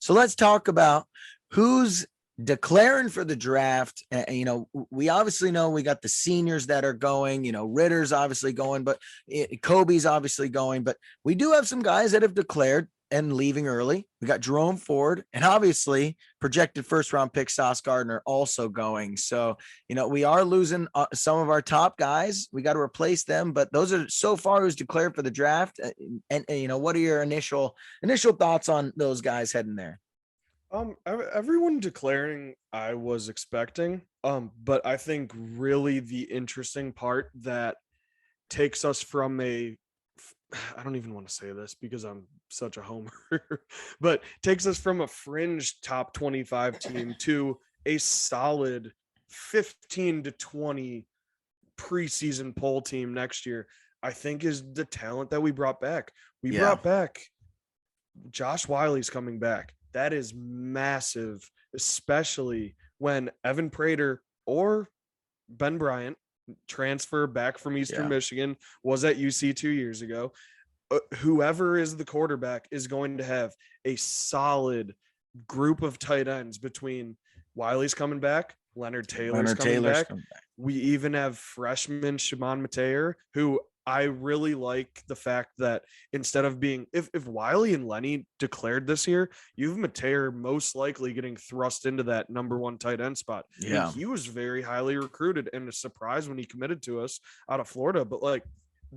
So let's talk about who's declaring for the draft. We obviously know we got the seniors that are going, Ritter's obviously going, but Kobe's obviously going, but we do have some guys that have declared and leaving early. We got Jerome Ford and obviously projected first round pick Sauce Gardner also going. So, we are losing some of our top guys. We got to replace them, but those are so far who's declared for the draft. And what are your initial thoughts on those guys heading there? Everyone declaring I was expecting. But I think really the interesting part that takes us from I don't even want to say this because I'm such a homer, but takes us from a fringe top 25 team to a solid 15 to 20 preseason poll team next year, I think is the talent that we brought back. We brought back Josh Wiley's coming back. That is massive, especially when Evan Prater or Ben Bryant transfer back from Eastern Michigan was at UC 2 years ago. Whoever is the quarterback is going to have a solid group of tight ends between Wiley's coming back, Leonard Taylor's coming back. We even have freshman Shimon Mateer, who I really like the fact that instead of being, if Wiley and Lenny declared this year, you have Mateer most likely getting thrust into that number one tight end spot. Yeah. I mean, he was very highly recruited and a surprise when he committed to us out of Florida, but like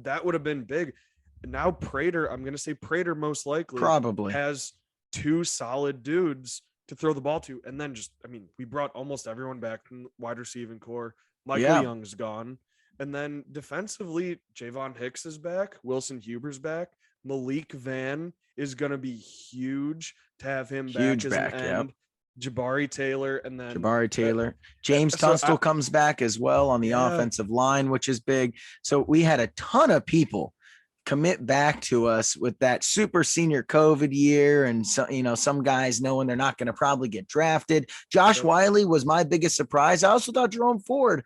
that would have been big. Now Prater, I'm going to say Prater most likely probably has two solid dudes to throw the ball to. And then we brought almost everyone back from wide receiving core. Michael Young's gone. And then defensively, Javon Hicks is back. Wilson Huber's back. Malik Van is going to be huge to have him back as an end. Jabari Taylor, and then James Tunstall comes back as well on the offensive line, which is big. So we had a ton of people commit back to us with that super senior COVID year. And so, some guys knowing they're not going to probably get drafted. Josh Wiley was my biggest surprise. I also thought Jerome Ford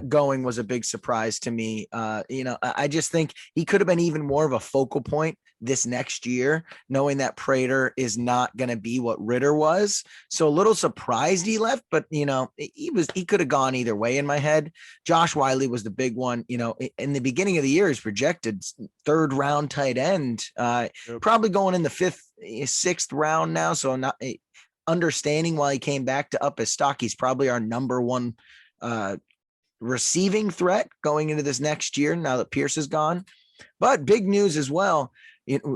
going was a big surprise to me. I just think he could have been even more of a focal point this next year, knowing that Prater is not going to be what Ritter was. So a little surprised he left, but he could have gone either way in my head. Josh Wiley was the big one. In the beginning of the year, he's projected third round tight end, probably going in the fifth, sixth round now. So not understanding why he came back to up his stock. He's probably our number one receiving threat going into this next year now that Pierce is gone. But big news as well.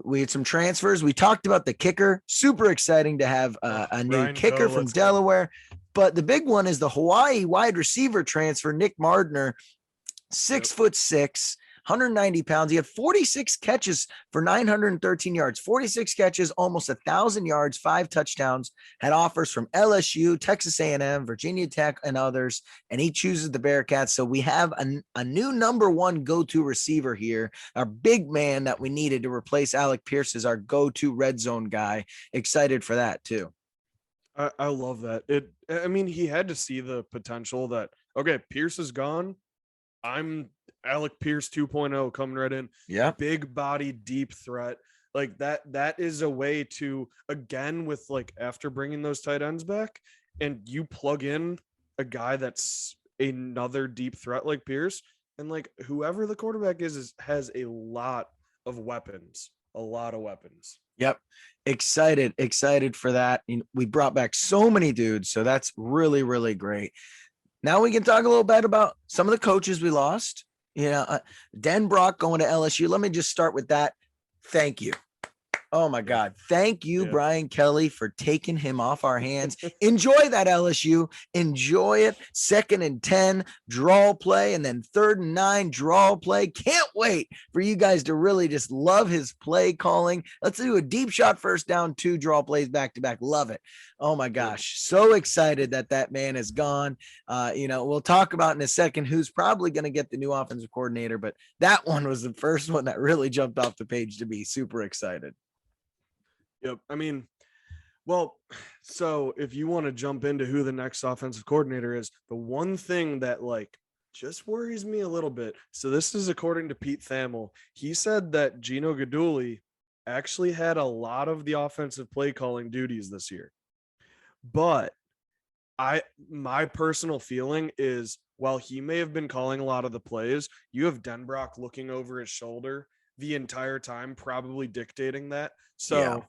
We had some transfers. We talked about the kicker. Super exciting to have a new kicker from Delaware. But the big one is the Hawaii wide receiver transfer, Nick Mardner, 6'6", 190 pounds. He had 46 catches for 913 yards, 46 catches, almost 1,000 yards, 5 touchdowns, had offers from LSU, Texas A&M, Virginia Tech, and others, and he chooses the Bearcats. So we have a new number one go-to receiver here, our big man that we needed to replace Alec Pierce as our go-to red zone guy. Excited for that too. I love that. He had to see the potential that, okay, Pierce is gone. I'm Alec Pierce 2.0 coming right in. Yeah. Big body, deep threat. Like that is a way to, again, with like after bringing those tight ends back and you plug in a guy that's another deep threat like Pierce, and like whoever the quarterback is has a lot of weapons. Yep. Excited for that. We brought back so many dudes. So that's really, really great. Now we can talk a little bit about some of the coaches we lost. Den Brock going to LSU. Let me just start with that. Thank you. Oh my God. Thank you, Brian Kelly, for taking him off our hands. Enjoy that, LSU. Enjoy it. 2nd and 10 draw play, and then 3rd and 9 draw play. Can't wait for you guys to really just love his play calling. Let's do a deep shot first down, 2 draw plays back to back. Love it. Oh my gosh. So excited that man is gone. We'll talk about in a second who's probably going to get the new offensive coordinator, but that one was the first one that really jumped off the page to be super excited. Yep. So if you want to jump into who the next offensive coordinator is, the one thing that just worries me a little bit. So this is according to Pete Thamel. He said that Gino Guidugli actually had a lot of the offensive play calling duties this year. But my personal feeling is, while he may have been calling a lot of the plays, you have Denbrock looking over his shoulder the entire time, probably dictating that. Yeah. So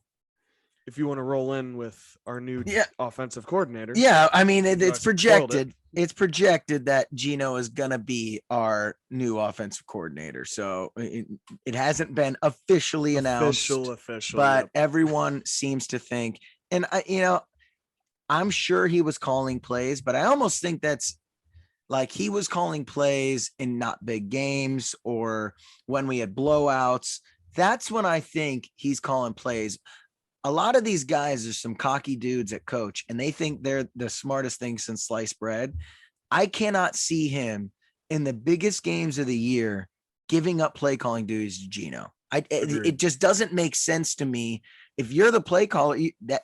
if you want to roll in with our new offensive coordinator. Yeah, I mean, it's spoiled projected. It's projected that Gino is going to be our new offensive coordinator. So it hasn't been officially announced, but everyone seems to think, and I'm sure he was calling plays, but I almost think that's like he was calling plays in not big games or when we had blowouts. That's when I think he's calling plays. A lot of these guys are some cocky dudes at coach, and they think they're the smartest thing since sliced bread. I cannot see him in the biggest games of the year giving up play calling duties to Gino. It just doesn't make sense to me. If you're the play caller,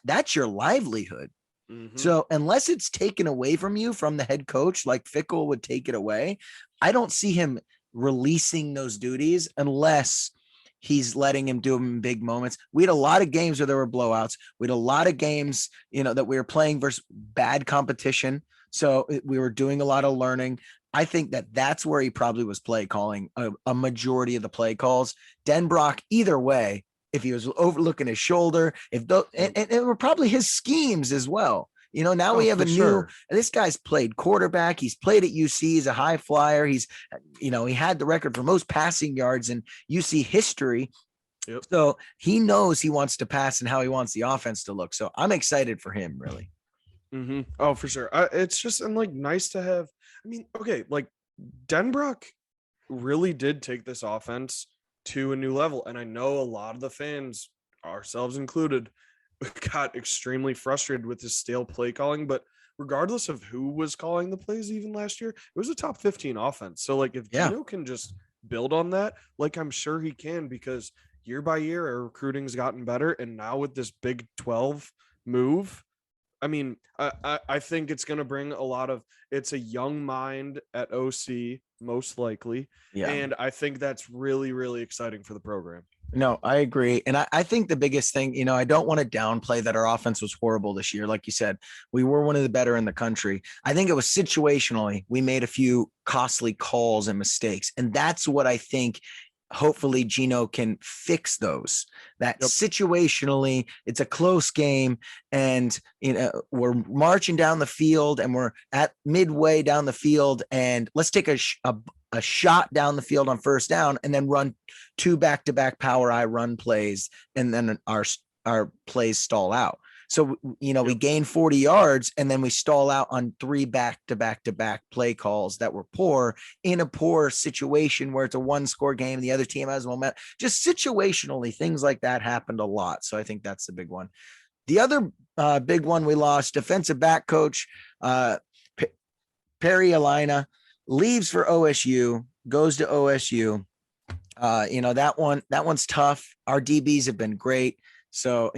that's your livelihood. Mm-hmm. So unless it's taken away from you from the head coach, like Fickle would take it away, I don't see him releasing those duties unless he's letting him do them in big moments. We had a lot of games where there were blowouts. We had a lot of games, that we were playing versus bad competition. So we were doing a lot of learning. I think that's where he probably was play calling a majority of the play calls. Denbrock, either way, if he was overlooking his shoulder, and it were probably his schemes as well. Now we have this guy's played quarterback. He's played at UC. He's a high flyer. He had the record for most passing yards in UC history. Yep. So he knows he wants to pass and how he wants the offense to look. So I'm excited for him, really. Mm-hmm. Oh, for sure. It's just, nice to have, Denbrock really did take this offense to a new level. And I know a lot of the fans, ourselves included, got extremely frustrated with his stale play calling, but regardless of who was calling the plays even last year, it was a top 15 offense. So if Gino can just build on that, I'm sure he can, because year by year our recruiting's gotten better. And now with this Big 12 move, I think it's going to bring it's a young mind at OC, most likely. Yeah. And I think that's really, really exciting for the program. No, I agree. And I think the biggest thing, I don't want to downplay that our offense was horrible this year. Like you said, we were one of the better in the country. I think it was situationally, we made a few costly calls and mistakes. And that's what I think. Hopefully Gino can fix those. Situationally, it's a close game, and we're marching down the field, and we're at midway down the field, and let's take a shot down the field on first down, and then run 2 back-to-back power eye run plays, and then our plays stall out. So, we gain 40 yards, and then we stall out on 3 back-to-back play calls that were poor in a poor situation where it's a 1-score game. The other team has momentum. Just situationally, things like that happened a lot. So I think that's the big one. The other big one we lost, defensive back coach Perry Alina leaves for OSU, goes to OSU. That one's tough. Our DBs have been great. So,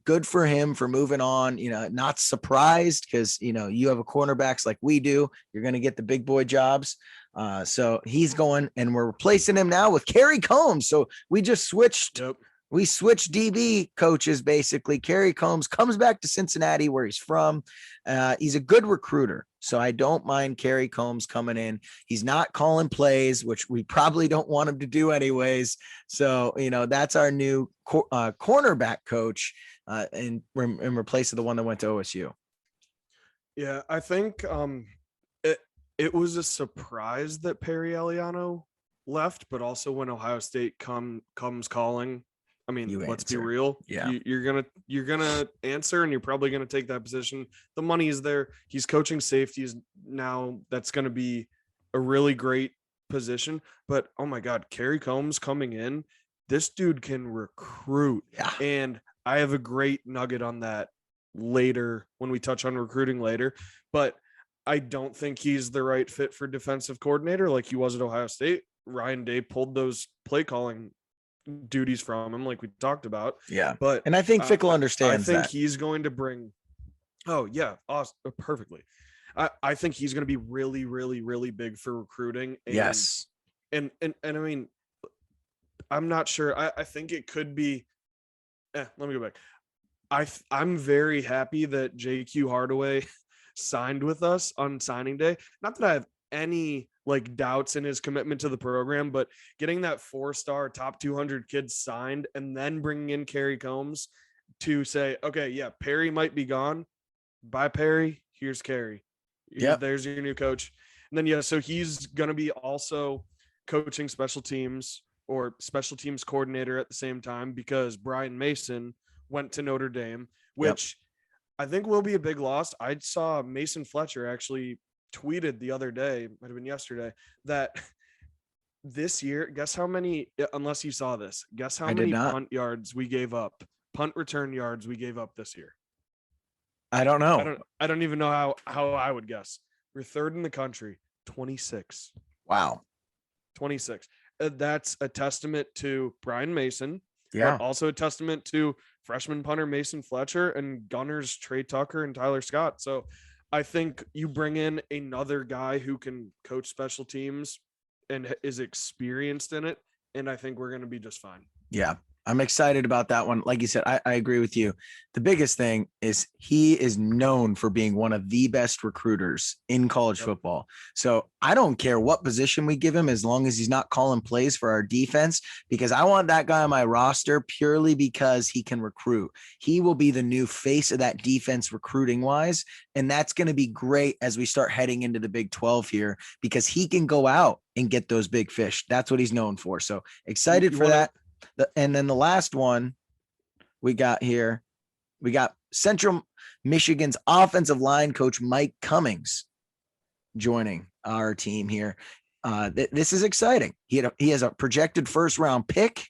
good for him for moving on, not surprised because, you have a cornerbacks like we do. You're going to get the big boy jobs. So he's going, and we're replacing him now with Kerry Combs. So we just switched. Yep. We switched DB coaches, basically. Kerry Combs comes back to Cincinnati, where he's from. He's a good recruiter, so I don't mind Kerry Combs coming in. He's not calling plays, which we probably don't want him to do anyways. So, that's our new cornerback coach in replace of the one that went to OSU. Yeah, I think it was a surprise that Perry Eliano left, but also when Ohio State comes calling, let's be real. Yeah, you're gonna answer, and you're probably gonna take that position. The money is there. He's coaching safeties now. That's gonna be a really great position. But oh my God, Kerry Combs coming in. This dude can recruit. Yeah. And I have a great nugget on that later when we touch on recruiting later. But I don't think he's the right fit for defensive coordinator like he was at Ohio State. Ryan Day pulled those play calling duties from him, like we talked about. Yeah, and I think Fickle understands. I think he's going to bring. Oh yeah, awesome, perfectly. I think he's going to be really, really, really big for recruiting. And, yes, and I'm not sure. I think it could be Let me go back. I'm very happy that JQ Hardaway signed with us on signing day. Not that I have any like doubts in his commitment to the program, but getting that 4-star top 200 kid signed and then bringing in Kerry Combs to say, okay, yeah, Perry might be gone. Bye, Perry. Here's Kerry. Yep. There's your new coach. And then, yeah, so he's going to be also coaching special teams or special teams coordinator at the same time because Brian Mason went to Notre Dame, which I think will be a big loss. I saw Mason Fletcher actually tweeted the other day, might have been yesterday, that this year, guess how many, unless you saw this, guess how many punt yards we gave up, punt return yards we gave up this year. I don't know. I don't even know how I would guess. We're third in the country, 26. Wow. 26. That's a testament to Brian Mason. Yeah. But also a testament to freshman punter Mason Fletcher and gunners Trey Tucker and Tyler Scott. So I think you bring in another guy who can coach special teams and is experienced in it. And I think we're going to be just fine. Yeah. I'm excited about that one. Like you said, I agree with you. The biggest thing is he is known for being one of the best recruiters in college football. So I don't care what position we give him as long as he's not calling plays for our defense, because I want that guy on my roster purely because he can recruit. He will be the new face of that defense recruiting wise. And that's going to be great as we start heading into the Big 12 here, because he can go out and get those big fish. That's what he's known for. So excited for that. And then the last one we got here, we got Central Michigan's offensive line coach, Mike Cummings, joining our team here. This is exciting. He has a projected first round pick.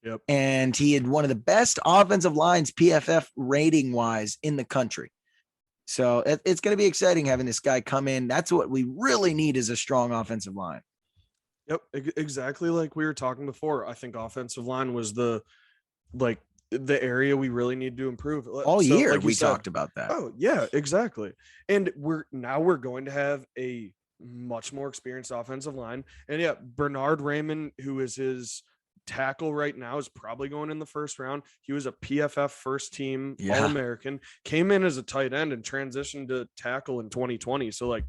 Yep. And he had one of the best offensive lines PFF rating wise in the country. So it's going to be exciting having this guy come in. That's what we really need, is a strong offensive line. Yep, exactly like we were talking before. I think offensive line was the area we really need to improve. All year like we talked about that. Oh, yeah, exactly. And we're going to have a much more experienced offensive line. And yeah, Bernard Raymond, who is his tackle right now, is probably going in the first round. He was a PFF first team All-American, came in as a tight end and transitioned to tackle in 2020. So like,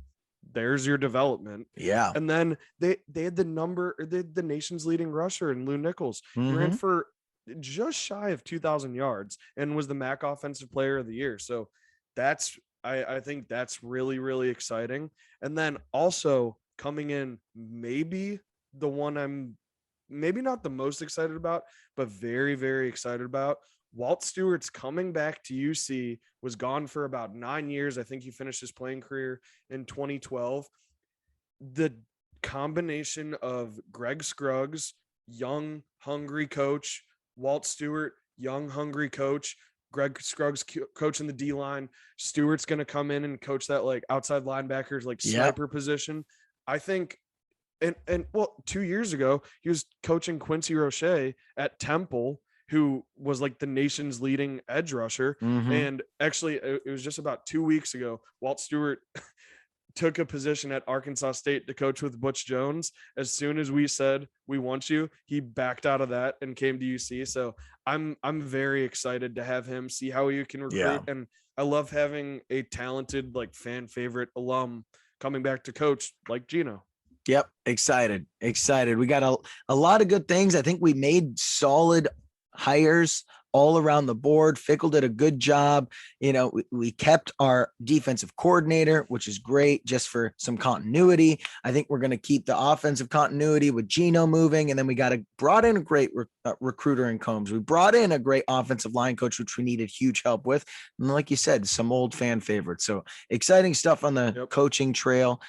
there's your development. Yeah. And then they had the nation's leading rusher in Lou Nichols. He ran for just shy of 2,000 yards and was the MAC offensive player of the year. So I think that's really, really exciting. And then also coming in, maybe the one I'm maybe not the most excited about, but very, very excited about. Walt Stewart's coming back to UC, was gone for about 9 years. I think he finished his playing career in 2012. The combination of Greg Scruggs, young, hungry coach, Walt Stewart, young, hungry coach, Greg Scruggs coaching the D-line. Stewart's going to come in and coach that like outside linebackers, like sniper position. I think, and well, 2 years ago, he was coaching Quincy Roche at Temple, who was like the nation's leading edge rusher. And actually it was just about 2 weeks ago, Walt Stewart took a position at Arkansas State to coach with Butch Jones. As soon as we said, we want you, he backed out of that and came to UC. So I'm very excited to have him, see how he can recruit. Yeah. And I love having a talented, like fan favorite alum coming back to coach like Gino. Yep. Excited. We got a lot of good things. I think we made solid hires all around the board. Fickle did a good job. You know, we kept our defensive coordinator, which is great just for some continuity. I think we're going to keep the offensive continuity with Gino moving. And then we brought in a great recruiter in Combs. We brought in a great offensive line coach, which we needed huge help with. And like you said, some old fan favorites. So exciting stuff on the coaching trail.